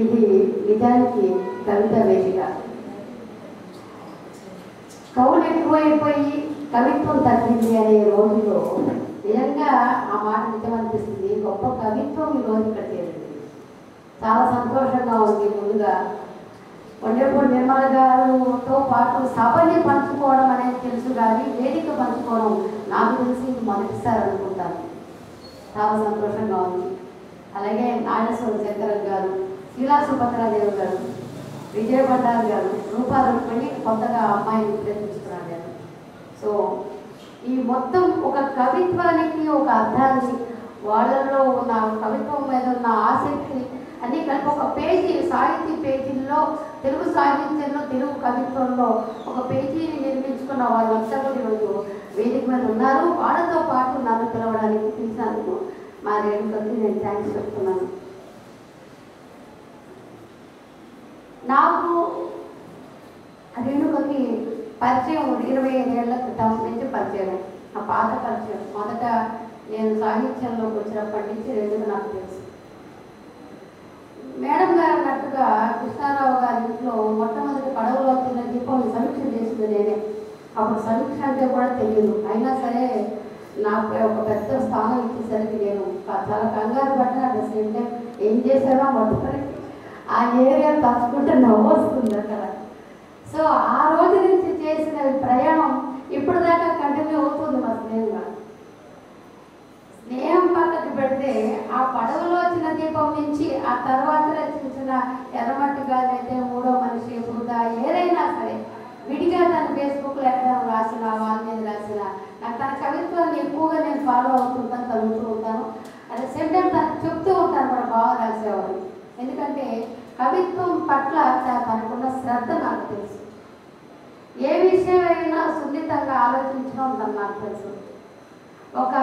ఇది నిజానికి కవిత వేదిక. కవులు ఎక్కువైపోయి కవిత్వం తగ్గింది అనే రోజులో నిజంగా ఆ మాట నిజమనిపిస్తుంది. గొప్ప కవిత్వం ఈ రోజు ఇక్కడ చేరింది. చాలా సంతోషంగా ఉంది. ముందుగా కొండపూడి నిర్మల గారితో పాటు సభని పంచుకోవడం అనేది తెలుసు, కానీ వేదిక పంచుకోవడం నాకు తెలిసి మొదటిసారి అనుకుంటాను. చాలా సంతోషంగా ఉంది. అలాగే నాగేశ్వర శంకరన్ గారు, శీలా సుభద్రాదేవి గారు, విజయ భండారి గారు, రూపాలని కొత్తగా అమ్మాయిని ప్రయత్నిస్తున్నారు గారు. సో ఈ మొత్తం ఒక కవిత్వానికి ఒక అర్థాన్ని, వాళ్ళలో ఉన్న కవిత్వం మీద ఉన్న ఆసక్తిని అన్నీ కలిపి ఒక పేజీ, సాహితీ పేజీల్లో, తెలుగు సాహిత్యంలో, తెలుగు కవిత్వంలో ఒక పేజీని నిర్మించుకున్న వాళ్ళంతా కూడా ఈరోజు వేదిక మీద ఉన్నారు. వాళ్ళతో పాటు నన్ను పిలవడానికి పిలిచినందుకు మా రేణుకకి నేను థ్యాంక్స్ చెప్తున్నాను. నాకు రేణుకకి పరిచయం 25 ఏళ్ల క్రితం నుంచి పరిచయం. ఆ పాత పరిచయం. మొదట నేను సాహిత్యంలోకి వచ్చినప్పటి నుంచి రేణుక నాకు తెలుసు. మేడం గారు అన్నట్టుగా కృష్ణారావు గారి ఇంట్లో మొట్టమొదటి పడవలో తిన్న దీపం సమీక్ష చేసింది నేనే. అప్పుడు సమీక్ష అంటే కూడా తెలియదు. అయినా సరే నాకు ఒక పెద్ద స్థానం ఇచ్చేసరికి నేను చాలా కంగారు పడిన. అట్ ద సేమ్ టైం ఏం చేశానో మొట్టమొదటి ఆ ఏరియా తచ్చుకుంటే నవ్వు వస్తుంది అక్కడ. సో ఆ రోజు నుంచి చేసిన ప్రయాణం ఇప్పుడు దాకా కంటిన్యూ అవుతుంది. మా స్నేహం పక్కకి పెడితే ఆ పడవలో చిన్న దీపం నుంచి ఆ తర్వాత రచించిన ఎర్రమట్టి గాలి అయితే, మూడో మనిషి, బృందా, ఏదైనా సరే విడిగా తన ఫేస్బుక్లో ఎక్కడ రాసిన, వాళ్ళ మీద రాసిన, నాకు తన కవిత్వాన్ని ఎక్కువగా నేను ఫాలో అవుతుంటాను, చదువుతూ ఉంటాను. అట్ ద సేమ్ టైం తనకు చెప్తూ ఉంటాను కూడా బాగా రాసేవారు. ఎందుకంటే కవిత్వం పట్ల తనకున్న శ్రద్ధ నాకు తెలుసు. ఏ విషయమైనా సున్నితంగా ఆలోచించడం నాకు తెలుసు. ఒక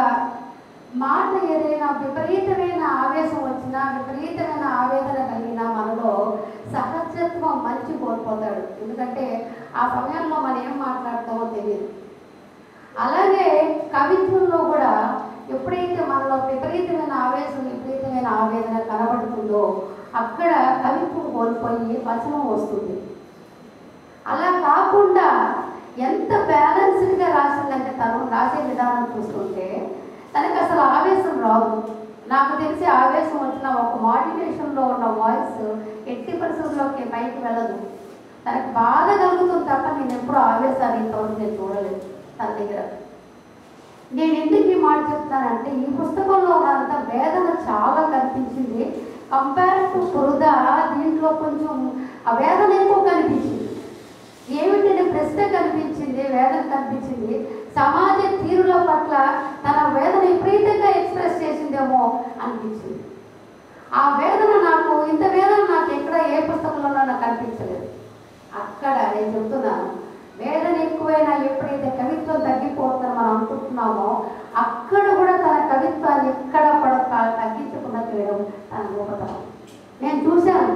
మాట ఏదైనా విపరీతమైన ఆవేశం వచ్చినా, విపరీతమైన ఆవేదన కలిగినా మనలో సహజత్వం మంచి కోల్పోతాడు. ఎందుకంటే ఆ సమయంలో మనం ఏం మాట్లాడతామో తెలియదు. అలాగే కవిత్వంలో కూడా ఎప్పుడైతే మనలో విపరీతమైన ఆవేశం, విపరీతమైన ఆవేదన కనబడుతుందో అక్కడ కవిత్వం కోల్పోయి వచనం వస్తుంది. అలా కాకుండా ఎంత బ్యాలెన్స్డ్గా రాసిందంటే తను రాసే విధానం చూస్తుంటే తనకు అసలు ఆవేశం రాదు. నాకు తెలిసి ఆవేశం వచ్చిన ఒక మాడ్యులేషన్లో ఉన్న వాయిస్ 80%లోకి పైకి వెళ్ళదు. తనకు బాధ కలుగుతుంది తప్ప నేను ఎప్పుడూ ఆవేశాన్ని ఇంతవరకు నేను చూడలేదు తన దగ్గర. నేను ఎందుకు ఈ మాట చెప్తానంటే ఈ పుస్తకంలో ఉన్నంత వేదన చాలా కనిపించింది. కంపేర్ టు బృందా దీంట్లో కొంచెం ఆ వేదన ఎక్కువ కనిపించింది. ఏమిటనే ప్రశ్న కనిపించింది, వేదన కనిపించింది. సమాజ తీరుల పట్ల తన వేదన విపరీతంగా ఎక్స్ప్రెస్ చేసిందేమో అనిపించింది. ఆ వేదన నాకు, ఇంత వేదన నాకు ఎక్కడ ఏ పుస్తకంలో నాకు కనిపించలేదు. అక్కడ నేను చెప్తున్నాను, వేదన ఎక్కువైనా ఎప్పుడైతే కవిత్వం తగ్గిపోతుందని మనం అనుకుంటున్నామో అక్కడ కూడా తన కవిత్వాన్ని ఎక్కడ తగ్గించకుండా చేయడం తన గొప్పతనం. నేను చూశాను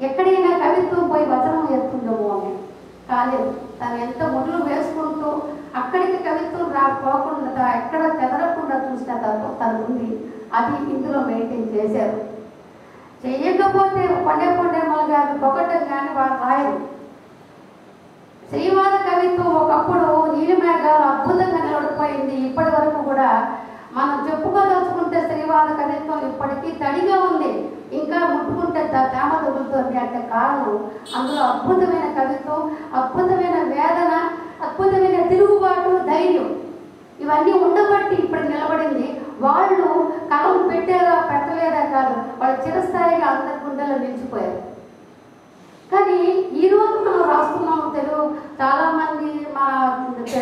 ఎక్కడైనా కవిత్వం పోయి వచనం ఎత్తుందేమో అని, కాలేదు. తను ఎంత మొదలు వేసుకుంటూ అక్కడికి కవిత్వం పోకుండా ఎక్కడ చెదరకుండా చూసిన తను ఉంది. అది ఇందులో మెయింటైన్ చేశారు. చెయ్యకపోతే కొండేమల గారు పొగట్టం కానీ వాళ్ళు రాయరు. శ్రీవాద కవిత్వం ఒకప్పుడు నీలిమేఘాలు అద్భుతంగా నిలబడిపోయింది. ఇప్పటి వరకు కూడా మనం చెప్పుకోదలుచుకుంటే శ్రీవాద కవిత్వం ఇప్పటికీ తడిగా ఉంది. ఇంకా ముట్టుకుంటే తేమ తగులుతుంది అంటే కారణం అందులో అద్భుతమైన కవిత్వం, అద్భుతమైన వేదన, అద్భుతమైన తిరుగుబాటు, ధైర్యం ఇవన్నీ ఉండబట్టి ఇప్పుడు నిలబడింది. వాళ్ళు కలం పెట్టారా పెట్టలేదా కాదు, వాళ్ళు చిరస్థాయిగా అందరి గుండెల్లో నిలిచిపోయారు. కానీ ఈరోజు మనం రాస్తున్నాం తెలుగు, చాలామంది మా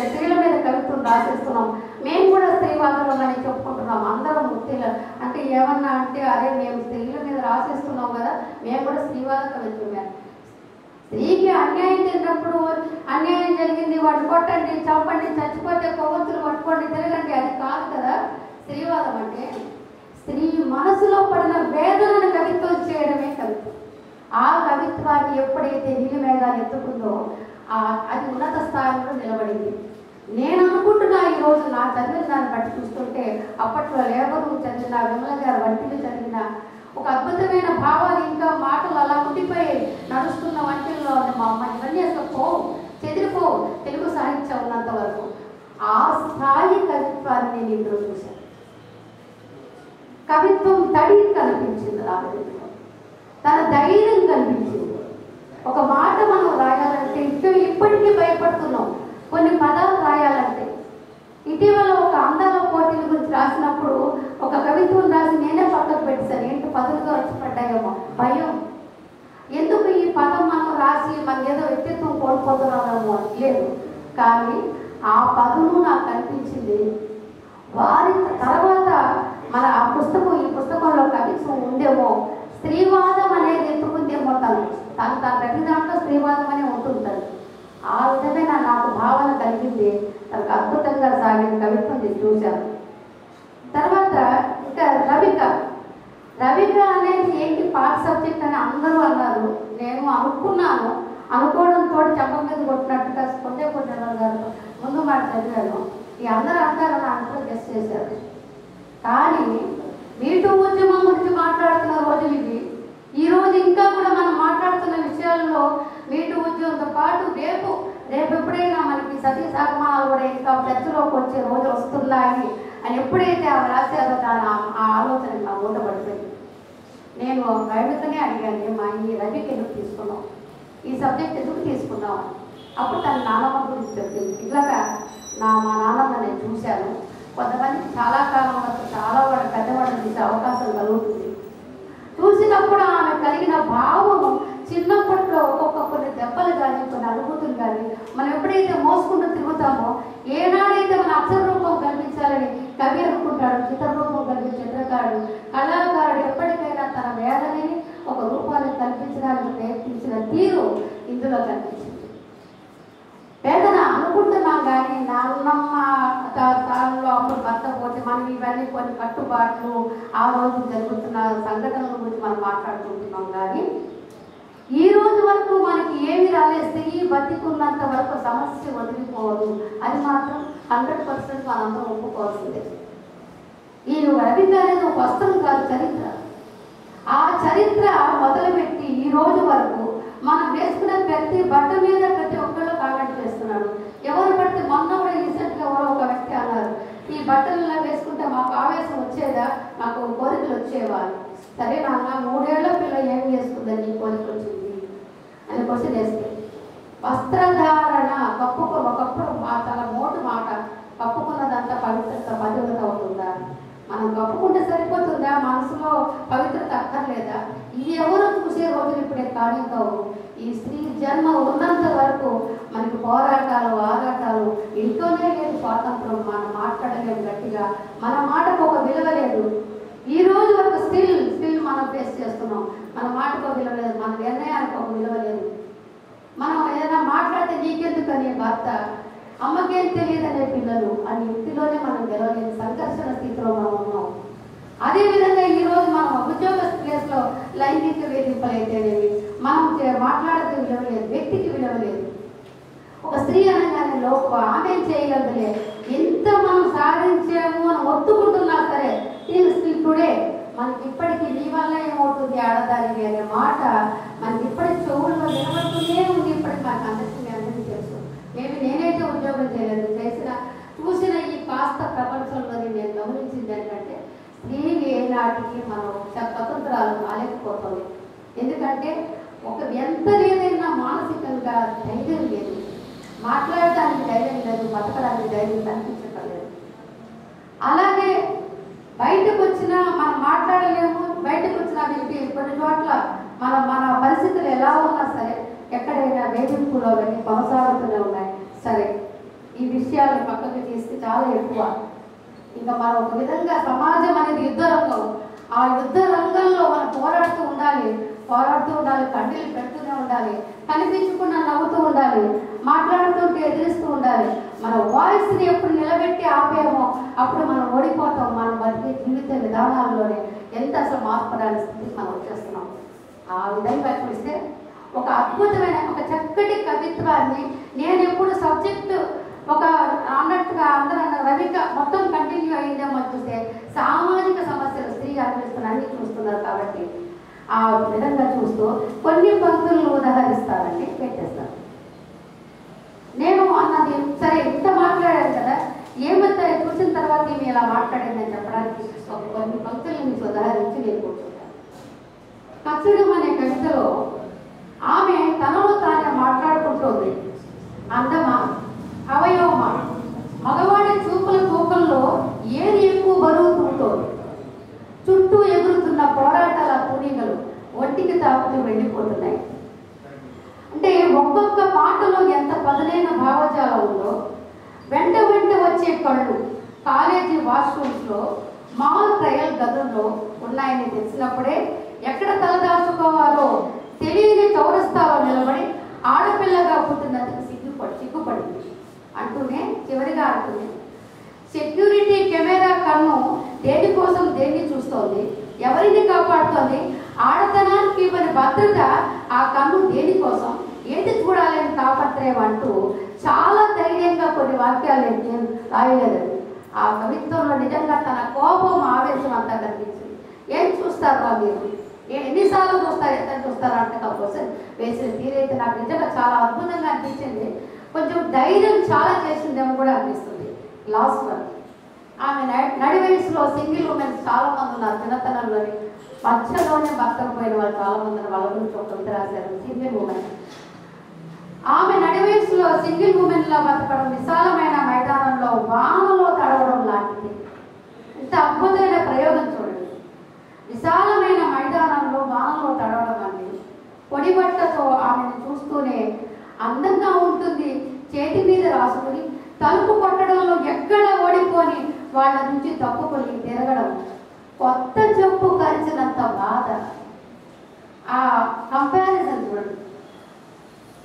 స్త్రీల మీద కవిత్వం రాసేస్తున్నాం. మేము కూడా స్త్రీవాదులమని చెప్పుకుంటున్నాం. అందరం ముక్తిగా అంటే ఏమన్నా అంటే అరే మేము స్త్రీల మీద రాసేస్తున్నాం కదా, మేము కూడా స్త్రీవాద కవిత్వమే. స్త్రీకి అన్యాయం జరిగినప్పుడు అన్యాయం జరిగింది వాడు కొట్టండి, చంపండి, చచ్చిపోతే కొవ్వొత్తులు పట్టుకోండి, తిరగండి, అది కాదు కదా స్త్రీవాదం. అంటే స్త్రీ మనసులో పడిన వేదనను కవిత్వం చేయడమే కవిత్వం. ఆ కవిత్వాన్ని ఎప్పుడైతే నీలిమేఘాలు ఎత్తుకుందో అది ఉన్నత స్థాయిలో నిలబడింది. నేను అనుకుంటున్నా ఈరోజు నా చదివిన దాన్ని బట్టి చూస్తుంటే అప్పట్లో లేబరు చదివిన, విమల గారు వంటిని చదివిన ఒక అద్భుతమైన భావాలు ఇంకా మాటలు ఉన్నంత వరకు ఆ స్థాయి కవిత్వాన్ని నేను ఇందులో చూశాను. కవిత్వం తడి కనిపించింది రామలింగం, తన ధైర్యం కనిపించింది. ఒక మాట మనం రాయాలంటే ఇప్పటికీ భయపడుతున్నాం కొన్ని పదాలు రాయాలంటే. ఇటీవల ఒక అందాల పోటీల గురించి రాసినప్పుడు ఒక కవిత్వం రాసి నేనే పక్కకు పెట్టాను. ఏంటి పదులుగా వచ్చి పడ్డాయేమో భయం. ఎందుకు ఈ పదం మనం రాసి మన ఏదో వ్యక్తిత్వం కోల్పోతున్నామేమో లేదు, కానీ ఆ పదును నాకు కనిపించింది. వారి తర్వాత మన ఆ పుస్తకం ఈ పుస్తకంలో కవిత్వం ఉందేమో, స్త్రీవాదం అనేది ఎత్తుకుందేమో, తను ప్రతి దాంట్లో స్త్రీవాదం అనే ఉంటుంది. ఆ విధమైన నాకు భావన కలిగింది. తనకు అద్భుతంగా సాగిన కవిత్వం నేను చూశాను. తర్వాత ఇంకా రవిక అనేది ఏంటి పాత సబ్జెక్ట్ అని అందరూ అన్నారు. నేను అనుకున్నాను, అనుకోవడంతో చెంప మీద కొట్టినట్టుగా కొంచెం గారు ముందు మాట చదివాను. ఈ అందరూ అంటారని అందరూ గెస్ట్ చేశారు. కానీ మీటూ ఉద్యమం గురించి మాట్లాడుతున్న రోజులు ఇవి. ఈరోజు ఇంకా కూడా మనం మాట్లాడుతున్న విషయాల్లో మీటూ ఉద్యమంతో పాటు రేపు ఎప్పుడైనా మనకి సతీ సహగమనాలు కూడా ఇంకా చర్చలోకి వచ్చే రోజులు వస్తున్నాయి అని ఎప్పుడైతే ఆమె రాశారో దాని ఆ ఆలోచన నా మూటపడిపోయింది. నేను రవికనే అడిగాను, మా ఈ రవికి ఎందుకు తీసుకున్నాం, ఈ సబ్జెక్ట్ ఎందుకు తీసుకున్నాం అని. అప్పుడు తన నాన్నమ్మ గురించి చెప్పింది. ఇట్లాగా మా నాన్నమ్మ నేను చూశాను. కొంతమంది చాలా కాలం వరకు చాలా వాడు పెద్దవాళ్ళు తీసే అవకాశం కలుగుతుంది. చూసినప్పుడు ఆమె కలిగిన భావము చిన్నప్పట్లో కొన్ని దెబ్బలు కానీ కొన్ని అనుభూతులు కానీ మనం ఎప్పుడైతే మోసుకుంటూ తిరుగుతామో, ఏనాడైతే మన అక్షర రూపం కల్పించాలని కవి అనుకుంటాడు, చిత్రరూపం కల్పించే చిత్రకారుడు, కళాకారుడు ఎప్పటికైనా తన వేదనని ఒక రూపాన్ని కల్పించడానికి ప్రయత్నించిన తీరు ఇందులో కనిపించింది. వేదన అనుకుంటున్నాం కానీ నాన్నమ్మ స్థానంలో అప్పుడు భర్త పోతే మనం ఇవన్నీ కొన్ని కట్టుబాట్లు ఆ రోజు జరుగుతున్న సంఘటనల గురించి మనం మాట్లాడుకుంటున్నాం. కానీ ఈ రోజు వరకు మనకి ఏమి రాలేదు, స్త్రీ బతికున్నంత వరకు సమస్య వదిలిపోవదు. అది మాత్రం 100% మనందరం ఒప్పుకోవాల్సిందే. ఈ రవిక అనేది ఒక వస్త్రం కాదు, చరిత్ర. ఆ చరిత్ర మొదలుపెట్టి ఈ రోజు వరకు మనం వేసుకునే ప్రతి బట్ట మీద ప్రతి ఒక్కళ్ళు కామెంట్ చేస్తున్నాడు. ఎవరు పడితే మొన్న కూడా రీసెంట్గా ఎవరో ఒక వ్యక్తి అన్నారు, ఈ బట్టలు వేసుకుంటే మాకు ఆవేశం వచ్చేదా, మాకు కోరికలు వచ్చేవా. సరే నాన్న, 3 ఏళ్ల పిల్ల ఏం చేసుకుందని నీ కోరిక వచ్చింది అని క్వశ్చన్ వేస్తే, వస్త్రధారణ ఒకప్పుడు చాలా మోటు మాట, కప్పుకున్నదంతా పవిత్రత అవుతుందా, మనం కప్పుకుంటే సరిపోతుందా, మనసులో పవిత్రత అక్కర్లేదా. ఇది ఎవరు చూసే రోజులు ఇప్పుడే కానీ కావు. ఈ స్త్రీ జన్మ ఉన్నంత వరకు మనకి పోరాటాలు ఆరాటాలు ఇంట్లోనే లేదు స్వాతంత్రం. మనం మాట్లాడలేము గట్టిగా, మన మాటకు ఒక విలువ లేదు. ఈ రోజు వరకు స్టిల్ మనం ఫేస్ చేస్తున్నాం. మన మాటకు ఒక విలువ లేదు, మన నిర్ణయానికి ఒక విలువ లేదు. మనం ఏదైనా మాట్లాడితే నీకెందుకనే భర్త, అమ్మకేం తెలియదనే పిల్లలు అని ఇంటిలోనే మనం గెలవలేని సంఘర్షణ స్థితిలో మనం ఉన్నాం. అదేవిధంగా ఈరోజు మనం ఉద్యోగ ప్లేస్లో లైంగిక వేధింపులు అయితేనేవి మనం మాట్లాడితే విలువ లేదు, వ్యక్తికి విలువ లేదు. ఒక స్త్రీ అనగానే ఆమె చేయగలదులే, ఎంత మనం సాధించాము అని ఒత్తుకుంటున్నా సరే టుడే మనకి ఇప్పటికీ నీ వల్ల ఏమవుతుంది ఆడదానికి అనే మాట మనకి ఇప్పటికి చెవుల్లో నిలబడుతూనే ఉంది. ఇప్పటికి మనకు అందరికీ తెలుసు. నేనైతే ఉద్యోగం చేయలేదు, చూసిన ఈ కాస్త ప్రపంచంలోని నేను గమనించింది ఏంటంటే, స్త్రీలు ఏనాటికి మనం స్వతంత్రాలు కాలేకపోతుంది. ఎందుకంటే ఎంత లేదైనా మానసికంగా ధైర్యం లేదు, మాట్లాడటానికి ధైర్యం లేదు, బతకడానికి ధైర్యం కనిపించటం లేదు. అలాగే బయటకు వచ్చినా మనం మాట్లాడలేము. బయటకు వచ్చినా కొన్ని చోట్ల మన పరిస్థితులు ఎలా ఉన్నా సరే ఎక్కడైనా వేధింపులు అవన్నీ కొనసాగుతూనే ఉన్నాయి. సరే, ఈ విషయాలు పక్కకు తీస్తే చాలా ఎక్కువ. ఇంకా మనం ఒక విధంగా సమాజం అనేది యుద్ధ రంగం. ఆ యుద్ధ రంగంలో మనం పోరాడుతూ ఉండాలి, కన్నీళ్ళు పెడుతూనే ఉండాలి, కనిపించకుండా నవ్వుతూ ఉండాలి, మాట్లాడుతుంటే ఎదిరిస్తూ ఉండాలి. మన వాయిస్ని ఎప్పుడు నిలబెట్టి ఆపేమో అప్పుడు మనం ఓడిపోతాం. మనం బతికే జీవిత విధానాల్లోనే ఎంత అసలు మార్పు రాని స్థితికి మనం వచ్చేస్తున్నాం. ఆ విధంగా చూస్తే ఒక అద్భుతమైన ఒక చక్కటి కవిత్వాన్ని నేను ఎప్పుడు సబ్జెక్టు ఒక అన్నట్టుగా అందరూ రవిక మొత్తం కంటిన్యూ అయిందేమో చూస్తే సామాజిక సమస్యలు స్త్రీ అనిపిస్తున్నారని చూస్తున్నారు. కాబట్టి ఆ విధంగా చూస్తూ కొన్ని పంక్తులను ఉదాహరిస్తానండి, పెట్టేస్తాను. నేను అన్నది సరే ఇంత మాట్లాడారు కదా, ఏమంతా చూసిన తర్వాత ఈమె ఇలా మాట్లాడిందని చెప్పడానికి కొన్ని పంక్తులు మీకు ఉదాహరించి నేను కూర్చుంటాను. కచ్చడం అనే కవితలో ఆమె తనలో తానే మాట్లాడుకుంటుంది. అందమా, అవయవమా, మగవాడి చూపుల తూకంలో ఏది ఎక్కువ బరువు తూగుతోంది, చుట్టూ ఎగురుతున్న పోరాటాల పూనిగలు ఒంటికి తాకుతూ వెళ్ళిపోతున్నాయి. అంటే ఒక్కొక్క మాటలో ఎంత పదునైన భావజాలం ఉందో, వెంట వెంట వచ్చే కళ్ళు కాలేజీ వాష్రూమ్స్లో, మాల్ ట్రయల్ గదుల్లో ఉన్నాయని తెలిసినప్పుడే ఎక్కడ తలదాచుకోవాలో తెలియని చౌరస్తాలో నిలబడి ఆడపిల్లగా పుట్టినందుకు సిగ్గుపడింది అంటూనే చివరిగా అంటుంది, సెక్యూరిటీ కెమెరా కన్ను దేనికోసం దేన్ని చూస్తోంది, ఎవరిని కాపాడుతోంది, ఆడతనానికి ఇవ్వని భద్రత ఆ కన్ను దేనికోసం, ఏది చూడాలని తాపత్రయం అంటూ చాలా ధైర్యంగా కొన్ని వాక్యాలు నేను రాయలేదండి. ఆ కవిత్వంలో నిజంగా తన కోపం, ఆవేశం అంతా కనిపించింది. ఏం చూస్తారా మీరు, ఎన్నిసార్లు చూస్తారు, ఎంత చూస్తారా అంటే కోసం వేసిన తీరైతే నాకు నిజంగా చాలా అద్భుతంగా అనిపించింది. కొంచెం ధైర్యం చాలా చేసిందేమో కూడా అనిపిస్తుంది. లాస్ట్ వన్, ఆమె నడి వయసులో సింగిల్ ఉమెన్స్ చాలా మంది ఉన్నారు. చిన్నతనంలోని మధ్యలోనే భర్తకు పోయిన వాళ్ళు చాలా మంది ఉన్నారు. వాళ్ళ గురించి ఒక కవిత రాశారు, సింగిల్ ఉమెన్. ఆమె నడి వయసులో సింగిల్ ఉమెన్ లా బతకడం విశాలమైన మైదానంలో వానలో తడవడం లాంటిది. ఇంత అద్భుతమైన ప్రయోగం చూడండి. విశాలమైన మైదానంలో వానలో తడవడం అంటే పొడి బట్టతో ఆమెను చూస్తూనే అందంగా ఉంటుంది. చేతి మీద రాసుకుని తలుపు కొట్టడంలో ఎక్కడ ఓడిపోని వాళ్ళ నుంచి తప్పుకొని తిరగడం, కొత్త చెప్పు కరిచినంత బాధ. ఆ కంపారిజన్ చూడండి.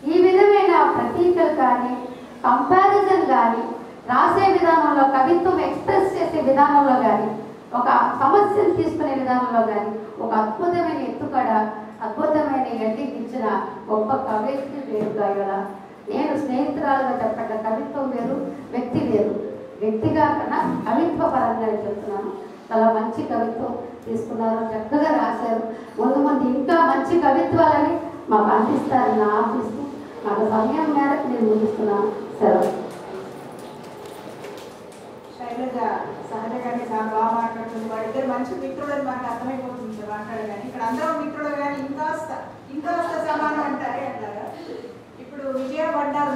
ఈ విధమైన ప్రతీకలు కానీ, కంపారిజన్ కానీ, రాసే విధానంలో, కవిత్వం ఎక్స్ప్రెస్ చేసే విధానంలో కానీ, ఒక సమస్యను తీసుకునే విధానంలో కానీ ఒక అద్భుతమైన ఎత్తుకడ, అద్భుతమైన ఎండికి ఇచ్చిన గొప్ప కవిత్వం వేరుగా కదా. నేను స్నేహితురాలుగా చెప్పండి, కవిత్వం వేరు, వ్యక్తి వేరు. వ్యక్తిగా కన్నా కవిత్వ పరంగా చెప్తున్నాను. చాలా మంచి కవిత్వం తీసుకున్నారు, చక్కగా రాశారు. ముందు ముందు ఇంకా మంచి కవిత్వాలని మాకు అందిస్తారని ఆశిస్తూ నాకు సమయం మేరకు నేను ముగిస్తున్నాను. సెలవు. శైలజ సహజంగానే చాలా బాగా మాట్లాడుతుంది. వాళ్ళిద్దరు మంచి మిత్రులని మనకు అర్థమైపోతుంది మాట్లాడగానే. ఇక్కడ అందరూ మిత్రులు కానీ ఇంకా సమానం అంటారే అట్లాగా. ఇప్పుడు విజయ పడ్డారు